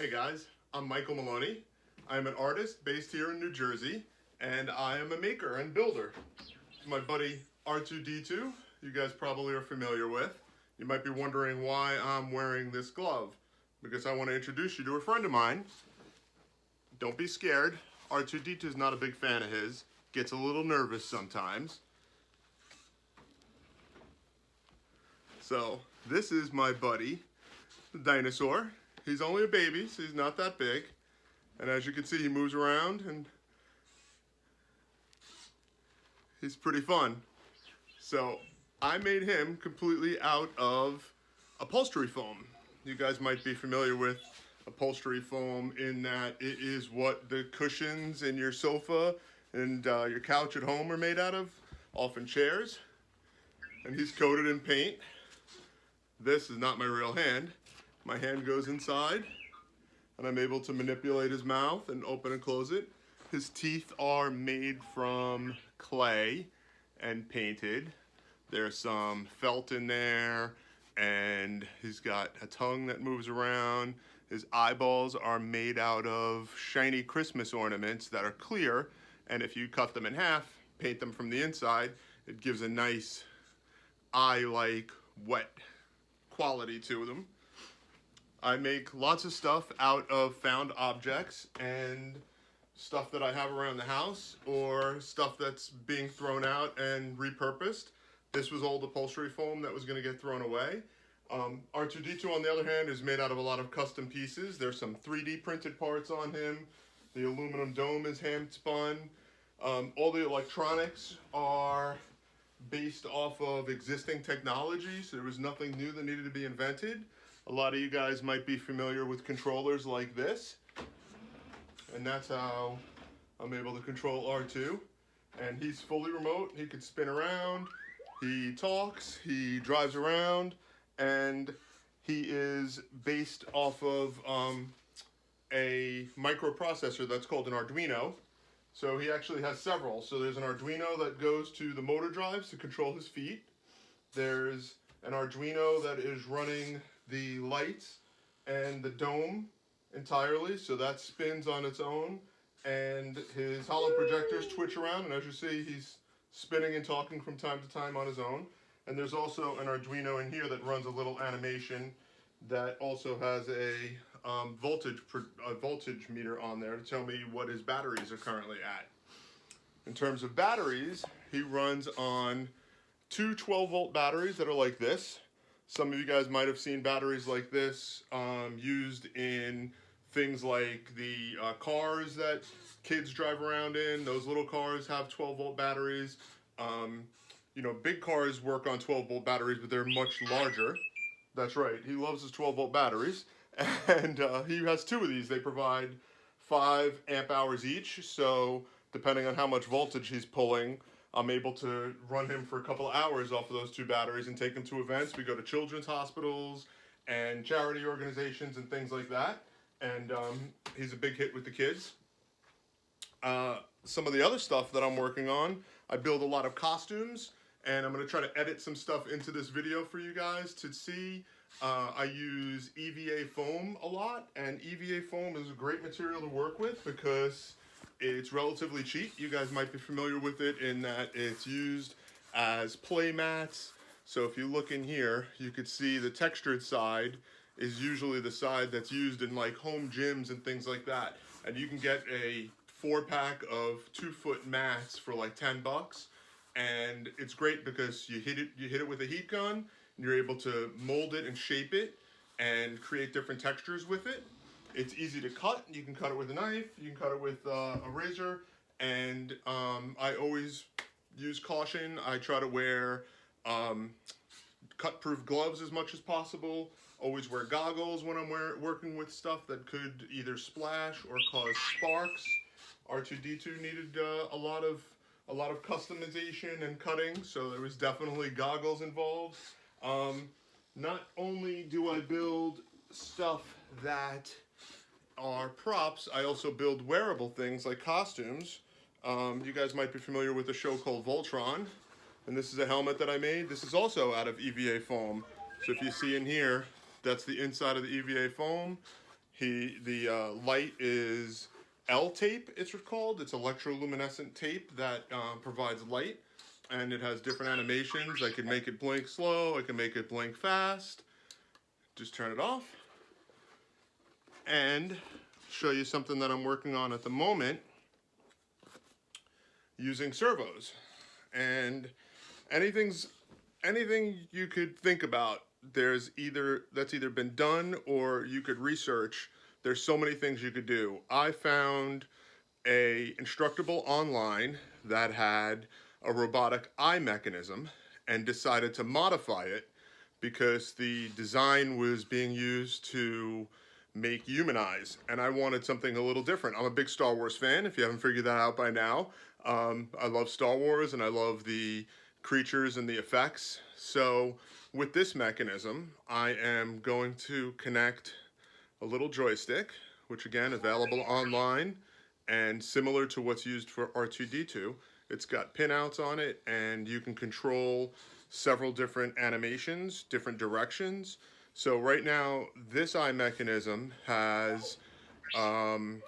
Hey guys, I'm Michael Maloney. I'm an artist based here in New Jersey, and I am a maker and builder. My buddy R2D2, you guys probably are familiar with. You might be wondering why I'm wearing this glove, because I want to introduce you to a friend of mine. Don't be scared. R2D2 is not a big fan of his. Gets a little nervous sometimes. So, this is my buddy, the dinosaur. He's only a baby, so he's not that big. And as you can see, he moves around and he's pretty fun. So I made him completely out of upholstery foam. You guys might be familiar with upholstery foam in that it is what the cushions in your sofa and your couch at home are made out of, often chairs. And he's coated in paint. This is not my real hand. My hand goes inside, and I'm able to manipulate his mouth and open and close it. His teeth are made from clay and painted. There's some felt in there, and he's got a tongue that moves around. His eyeballs are made out of shiny Christmas ornaments that are clear, and if you cut them in half, paint them from the inside, it gives a nice eye-like wet quality to them. I make lots of stuff out of found objects and stuff that I have around the house or stuff that's being thrown out and repurposed. This was old upholstery foam that was going to get thrown away. R2D2 on the other hand is made out of a lot of custom pieces. There's some 3D printed parts on him. The aluminum dome is hand spun. All the electronics are based off of existing technology, so there was nothing new that needed to be invented. A lot of you guys might be familiar with controllers like this, and that's how I'm able to control R2. And he's fully remote. He can spin around, he talks, he drives around, and he is based off of a microprocessor that's called an Arduino. So he actually has several. So there's an Arduino that goes to the motor drives to control his feet. There's an Arduino that is running the lights and the dome entirely, so that spins on its own, and his hollow projectors twitch around, and as you see, he's spinning and talking from time to time on his own. And there's also an Arduino in here that runs a little animation that also has a voltage meter on there to tell me what his batteries are currently at. In terms of batteries, he runs on two 12-volt batteries that are like this. Some of you guys might have seen batteries like this used in things like the cars that kids drive around in. Those little cars have 12-volt batteries. You know, big cars work on 12-volt batteries, but they're much larger. That's right, he loves his 12-volt batteries. And he has two of these. They provide 5 amp hours each, so depending on how much voltage he's pulling, I'm able to run him for a couple of hours off of those two batteries and take him to events. We go to children's hospitals and charity organizations and things like that. And he's a big hit with the kids. Some of the other stuff that I'm working on, I build a lot of costumes, and I'm going to try to edit some stuff into this video for you guys to see. I use EVA foam a lot, and EVA foam is a great material to work with because it's relatively cheap. You guys might be familiar with it in that it's used as play mats. So if you look in here, you could see the textured side is usually the side that's used in like home gyms and things like that. And you can get a 4-pack of 2-foot mats for like 10 bucks. And it's great because you hit it with a heat gun, and you're able to mold it and shape it and create different textures with it. It's easy to cut. You can cut it with a knife, you can cut it with a razor, and I always use caution. I try to wear cut-proof gloves as much as possible. Always wear goggles when I'm working with stuff that could either splash or cause sparks. R2D2 needed a lot of customization and cutting, so there was definitely goggles involved. Not only do I build stuff that are props, I also build wearable things like costumes. You guys might be familiar with a show called Voltron, and this is a helmet that I made. This is also out of EVA foam. So if you see in here, that's the inside of the EVA foam. The light is L tape, it's called. It's electroluminescent tape that provides light, and it has different animations. I can make it blink slow, I can make it blink fast. Just turn it off. And show you something that I'm working on at the moment using servos. And anything you could think about, that's either been done or you could research. There's so many things you could do. I found a Instructable online that had a robotic eye mechanism and decided to modify it because the design was being used to make human eyes, and I wanted something a little different. I'm a big Star Wars fan, if you haven't figured that out by now. I love Star Wars and I love the creatures and the effects. So with this mechanism, I am going to connect a little joystick, which again, available online and similar to what's used for R2-D2. It's got pinouts on it, and you can control several different animations, different directions. So right now, this eye mechanism has 6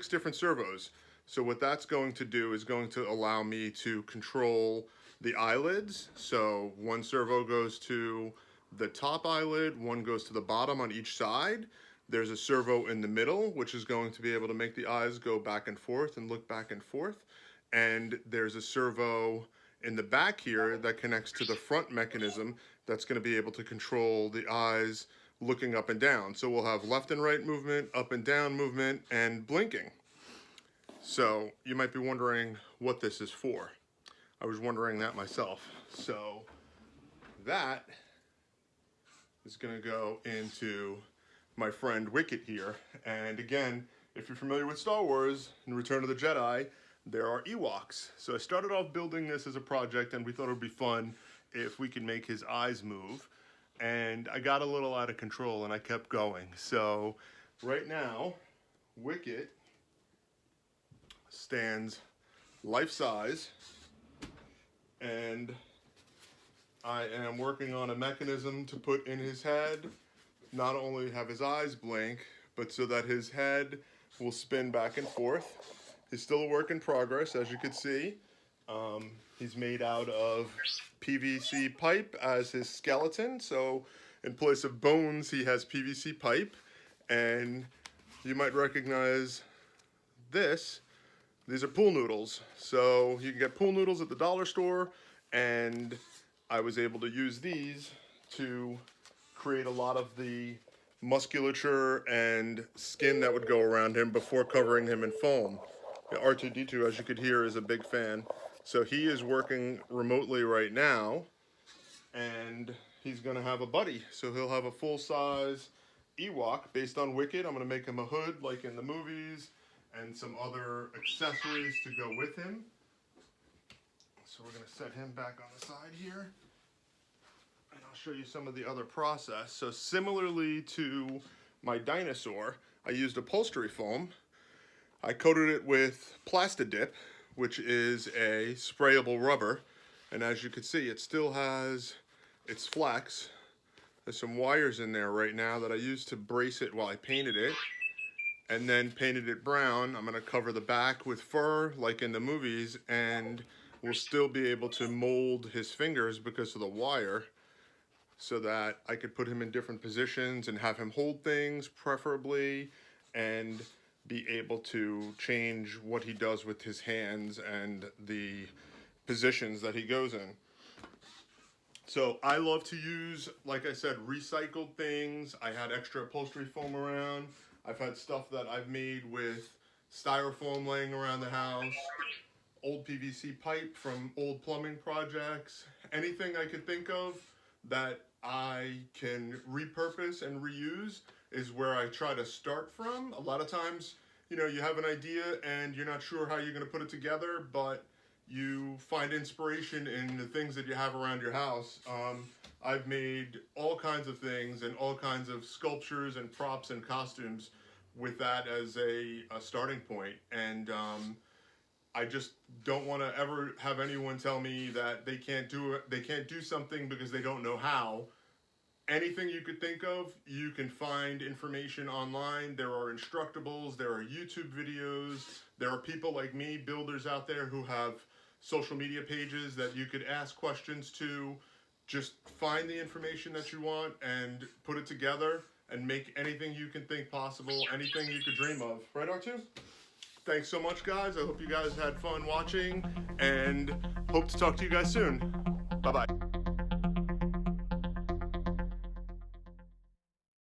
different servos. So what that's going to do is going to allow me to control the eyelids. So one servo goes to the top eyelid, one goes to the bottom on each side. There's a servo in the middle, which is going to be able to make the eyes go back and forth and look back and forth. And there's a servo in the back here that connects to the front mechanism that's going to be able to control the eyes looking up and down. So we'll have left and right movement, up and down movement, and blinking. So you might be wondering what this is for. I was wondering that myself. So that is going to go into my friend Wicket here. And again, if you're familiar with Star Wars and Return of the Jedi, there are Ewoks. So I started off building this as a project, and we thought it would be fun if we could make his eyes move. And I got a little out of control and I kept going. So right now, Wicket stands life-size, and I am working on a mechanism to put in his head, not only have his eyes blink, but so that his head will spin back and forth. He's still a work in progress, as you can see. He's made out of PVC pipe as his skeleton, so in place of bones, he has PVC pipe. And you might recognize this. These are pool noodles. So you can get pool noodles at the dollar store, and I was able to use these to create a lot of the musculature and skin that would go around him before covering him in foam. R2-D2, as you could hear, is a big fan. So he is working remotely right now, and he's going to have a buddy. So he'll have a full-size Ewok based on Wicket. I'm going to make him a hood like in the movies and some other accessories to go with him. So we're going to set him back on the side here. And I'll show you some of the other process. So similarly to my dinosaur, I used upholstery foam. I coated it with Plastidip, which is a sprayable rubber. And as you can see, it still has its flex. There's some wires in there right now that I used to brace it while I painted it. And then painted it brown. I'm going to cover the back with fur like in the movies, and we'll still be able to mold his fingers because of the wire, so that I could put him in different positions and have him hold things preferably, and be able to change what he does with his hands and the positions that he goes in. So I love to use, like I said, recycled things. I had extra upholstery foam around. I've had stuff that I've made with styrofoam laying around the house, old PVC pipe from old plumbing projects, anything I could think of that I can repurpose and reuse is where I try to start from. A lot of times, you know, you have an idea and you're not sure how you're going to put it together, but you find inspiration in the things that you have around your house. I've made all kinds of things and all kinds of sculptures and props and costumes with that as a starting point. And I just don't want to ever have anyone tell me that they can't do something because they don't know how. anything you could think of, you can find information online. There are Instructables, there are YouTube videos, there are people like me, builders out there who have social media pages that you could ask questions to. Just find the information that you want and put it together and make anything you can think possible, anything you could dream of. Right, R2? Thanks so much, guys. I hope you guys had fun watching and hope to talk to you guys soon. Bye-bye.